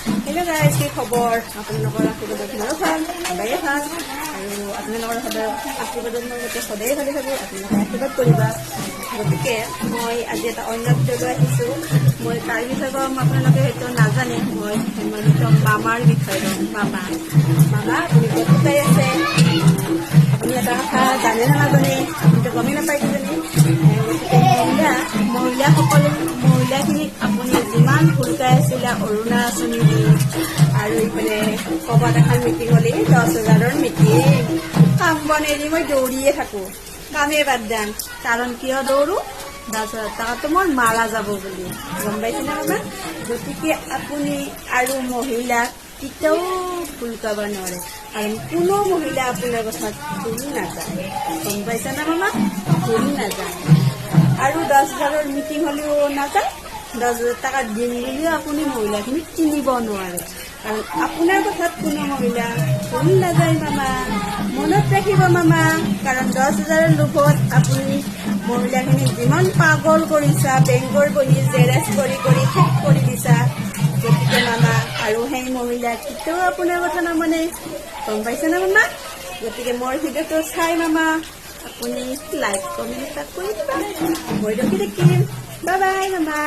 Hello guys, কি খবৰ? আপোনালোকৰ আশীৰ্বাদত ময়ো ভাল, সদায়ে ভাল আৰু আপোনালোকৰ সদায় আশীৰ্বাদত মই গোটেই সদায়ে ভালে থাকোঁ। আপোনালোকে আশীৰ্বাদ কৰিবা। গতিকে মই আজি এটা অন্য ভিডিঅ'লৈ আহিছোঁ। মই তাৰ বিষয়ে ক'ম, আপোনালোকে হয়তো নাজানে। মই একদম মামাৰ বিষয়ে ক'ম। মামা আপুনি ক'ত শুকাই আছে? আপুনি এটা কথা জানে নে নাজানে? আপুনিতো গমেই নাপায় কিজানি। গতিকে মহিলাখিনিক আপুনি যিমান ভুলকাই আছিলে অৰুণা আঁচনি দি আৰু এইফালে ক'ৰবাত এখন মিটিং হ'লে 10,000ৰ মিটিং কাম বন এৰি মই দৌৰিয়ে থাকোঁ, কামেই বাদ দাম। কাৰণ কিয় দৌৰোঁ? 10,000 টকাটো মোৰ মাৰা যাব বুলি, গম পাইছেনে আপোনাৰ? গতিকে আপুনি আৰু মহিলাক কেতিয়াও ভুলকাব নোৱাৰে, কাৰণ কোনো মহিলা আপোনাৰ কথাত ভুল নাযায়, গম পাইছেনে মামা? ভুল নাযায়। আৰু 10,000ৰ মিটিং হ'লেও নাযায়, 10,000 টকা দিম বুলিও আপুনি মহিলাখিনিক কিনিব নোৱাৰে, কাৰণ আপোনাৰ কথাত কোনো মহিলা ভুল নাযায় মামা। মনত ৰাখিব মামা, কাৰণ 10,000ৰ লোভত আপুনি মহিলাখিনিক যিমান পাগল কৰিছা, বেংকৰ বহি জেৰেক্স কৰি শেষ কৰি দিছা। গতিকে মামা আৰু সেই মহিলা কেতিয়াও আপোনাৰ কথা নামানে, গম পাইছেনে মামা? গতিকে মোৰ ভিডিঅ'টো চাই মামা আপুনি লাইক কমেণ্ট কৰি দিবা। মই ৰখি থাকিম। বাই বাই মামা।